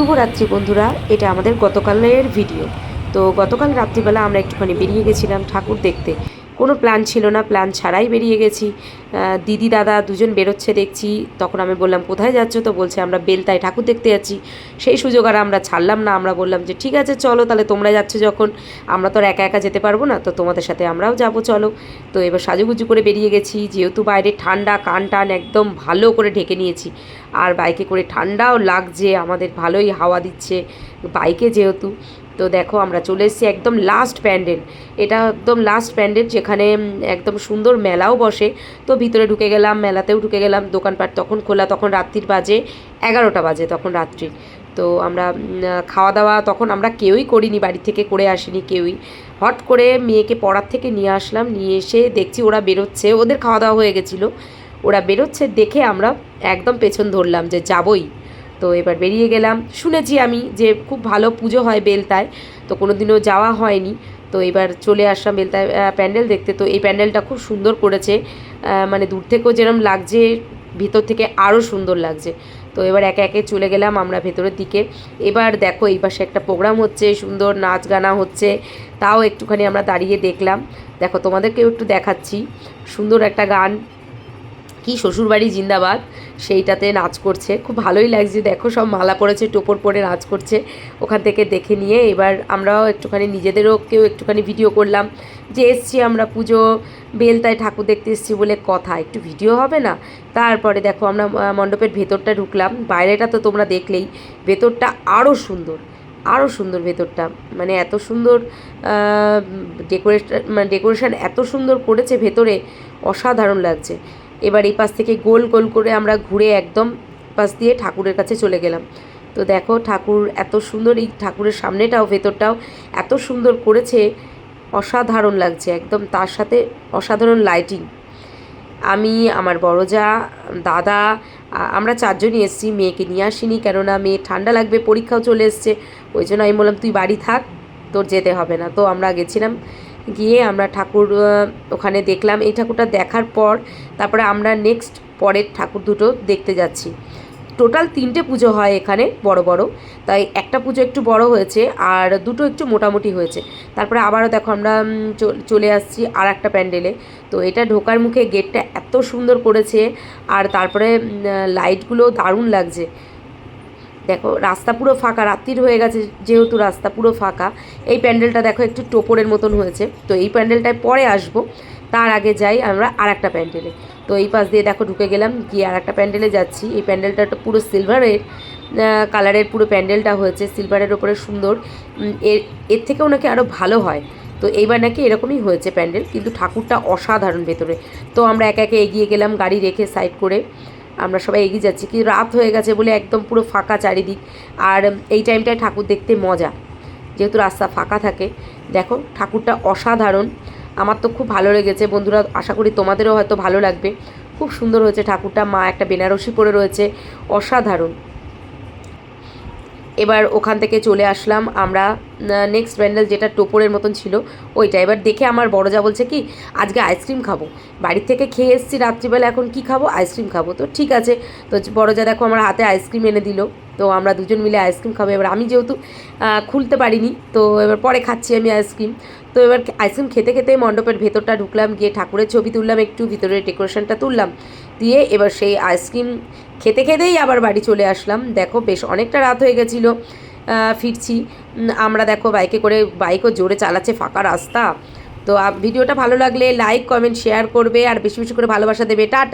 শুভরাত্রি বন্ধুরা, এটা আমাদের গতকালের ভিডিও। তো গতকাল রাত্রিবেলা আমরা একটুখানি বেরিয়ে গেছিলাম ঠাকুর দেখতে। কোনো প্ল্যান ছিল না, প্ল্যান ছাড়াই বেরিয়ে গেছি। দিদি দাদা দুজন বেরোচ্ছে দেখছি। তখন আমি বললাম কোথায় যাচ্ছ? তো বলছে আমরা বেলতায় ঠাকুর দেখতে যাচ্ছি। সেই সুযোগ আর আমরা ছাড়লাম না, আমরা বললাম যে ঠিক আছে চলো, তাহলে তোমরা যাচ্ছ যখন, আমরা তো আর একা একা যেতে পারবো না, তো তোমাদের সাথে আমরাও যাবো চলো। তো এবার সাজুগুজু করে বেরিয়ে গেছি, যেহেতু বাইরে ঠান্ডা, কান টান একদম ভালো করে ঢেকে নিয়েছি। আর বাইকে করে ঠান্ডাও লাগছে, আমাদের ভালোই হাওয়া দিচ্ছে বাইকে যেহেতু। তো দেখো আমরা চলে এসেছি একদম লাস্ট প্যান্ডেল। এটা একদম লাস্ট প্যান্ডেল, যেখানে একদম সুন্দর মেলাও বসে। তো ভিতরে ঢুকে গেলাম, মেলাতেও ঢুকে গেলাম। দোকানপাট তখন খোলা, তখন রাত্রির বাজে 11টা বাজে তখন রাত্রির। তো আমরা খাওয়া দাওয়া তখন আমরা কেউই করিনি, বাড়ি থেকে করে আসিনি কেউই। হট করে মেয়েকে পড়ার থেকে নিয়ে আসলাম, নিয়ে এসে দেখছি ওরা বেরোচ্ছে, ওদের খাওয়া দাওয়া হয়ে গেছিলো, ওরা বেরোচ্ছে দেখে আমরা একদম পেছন ধরলাম যে যাবই। তো এবার বেরিয়ে গেলাম। শুনেছি আমি যে খুব ভালো পুজো হয় বেলতায়, তো কোনো দিনও যাওয়া হয়নি। তো এবার চলে আসলাম বেলতায় প্যান্ডেল দেখতে। তো এই প্যান্ডেলটা খুব সুন্দর করেছে, মানে দূর থেকেও যেরকম লাগছে ভিতর থেকে আরও সুন্দর লাগছে। তো এবার একে একে চলে গেলাম আমরা ভেতরের দিকে। এবার দেখো এই পাশে একটা প্রোগ্রাম হচ্ছে, সুন্দর নাচ গানা হচ্ছে, তাও একটুখানি আমরা দাঁড়িয়ে দেখলাম। দেখো তোমাদেরকেও একটু দেখাচ্ছি, সুন্দর একটা গান, কি শ্বশুরবাড়ি জিন্দাবাদ, সেইটাতে নাচ করছে, খুব ভালোই লাগছে। দেখো সব মালা পরেছে, টোপর পরে নাচ করছে। ওখান থেকে দেখে নিয়ে এবার আমরাও একটুখানি নিজেদেরও কেউ একটুখানি ভিডিও করলাম, যে এসছি আমরা পুজো বেলতায় ঠাকুর দেখতে এসেছি বলে কথা, একটু ভিডিও হবে না। তারপরে দেখো আমরা মণ্ডপের ভেতরটা ঢুকলাম। বাইরেটা তো তোমরা দেখলেই, ভেতরটা আরও সুন্দর, আরও সুন্দর ভেতরটা, মানে এত সুন্দর ডেকোরেশন এত সুন্দর করেছে ভেতরে, অসাধারণ লাগছে। এবার এই পাশ থেকে গোল গোল করে আমরা ঘুরে একদম পাশ দিয়ে ঠাকুরের কাছে চলে গেলাম। তো দেখো ঠাকুর এত সুন্দর, এই ঠাকুরের সামনেটাও ভেতরটাও এত সুন্দর করেছে, অসাধারণ লাগছে একদম। তার সাথে অসাধারণ লাইটিং। আমি, আমার বড় যা, দাদা, আমরা চারজনই এসেছি, মেয়েকে নিয়ে আসিনি, কেননা মেয়ে ঠান্ডা লাগবে, পরীক্ষাও চলে এসছে। ওই জন্য আমি বললাম তুই বাড়ি থাক, তোর যেতে হবে না। তো আমরা গেছিলাম, গিয়ে আমরা ঠাকুর ওখানে দেখলাম। এই ঠাকুরটা দেখার পর তারপরে আমরা নেক্সট পরের ঠাকুর দুটো দেখতে যাচ্ছি। টোটাল 3টে পুজো হয় এখানে বড় বড়, তাই একটা পুজো একটু বড় হয়েছে আর দুটো একটু মোটামুটি হয়েছে। তারপরে আবারও দেখো আমরা চলে আসছি আর একটা প্যান্ডেলে। তো এটা ঢোকার মুখে গেটটা এত সুন্দর করেছে, আর তারপরে লাইটগুলো দারুণ লাগছে। দেখো রাস্তা পুরো ফাঁকা, রাত্রির হয়ে গেছে যেহেতু রাস্তা পুরো ফাঁকা। এই প্যান্ডেলটা দেখো একটু টোপরের মতন হয়েছে, তো এই প্যান্ডেলটায় পরে আসবো, তার আগে যাই আমরা আর একটা প্যান্ডেলে। তো এই পাশ দিয়ে দেখো ঢুকে গেলাম, গিয়ে আর একটা প্যান্ডেলে যাচ্ছি। এই প্যান্ডেলটা পুরো সিলভারের কালারের পুরো প্যান্ডেলটা হয়েছে, সিলভারের ওপরে সুন্দর। এর থেকেও নাকি আরও ভালো হয়। তো এইবার নাকি এরকমই হয়েছে প্যান্ডেল, কিন্তু ঠাকুরটা অসাধারণ ভেতরে। তো আমরা একে একে এগিয়ে গেলাম, গাড়ি রেখে সাইড করে আমরা সবাই এগিয়ে যাচ্ছি। কি রাত হয়ে গেছে বলে একদম পুরো ফাঁকা চারিদিক, আর এই টাইমটায় ঠাকুর দেখতে মজা, যেহেতু রাস্তা ফাঁকা থাকে। দেখো ঠাকুরটা অসাধারণ, আমার তো খুব ভালো লেগেছে বন্ধুরা, আশা করি তোমাদেরও হয়তো ভালো লাগবে। খুব সুন্দর হয়েছে ঠাকুরটা, মা একটা বেনারসি পরে রয়েছে, অসাধারণ। এবার ওখান থেকে চলে আসলাম আমরা নেক্সট প্যান্ডেল, যেটা টোপরের মতন ছিল ওইটা। এবার দেখে আমার বড় যা বলছে কি আজকে আইসক্রিম খাবো, বাড়ির থেকে খেয়ে এসেছি রাত্রিবেলা, এখন কি খাবো, আইসক্রিম খাবো। তো ঠিক আছে, তো বড় যা দেখো আমার হাতে আইসক্রিম এনে দিল। তো আমরা দুজন মিলে আইসক্রিম খাবো। এবার আমি যেহেতু খুলতে পারিনি, তো এবার পরে খাচ্ছি আমি আইসক্রিম। তো এবার আইসক্রিম খেতে খেতে মণ্ডপের ভেতরটা ঢুকলাম, গিয়ে ঠাকুরের ছবি তুললাম, একটু ভিতরের ডেকোরেশনটা তুললাম, দিয়ে এবার সেই আইসক্রিম খেতে খেতেই আবার বাড়ি চলে আসলাম। দেখো বেশ অনেকটা রাত হয়ে গেছিলো, ফিরছি আমরা। দেখো বাইকে করে, বাইকও জোরে চালাচ্ছে, ফাঁকা রাস্তা। তো ভিডিওটা ভালো লাগলে লাইক কমেন্ট শেয়ার করবে, আর বেশি বেশি করে ভালোবাসা দেবে। টাটা।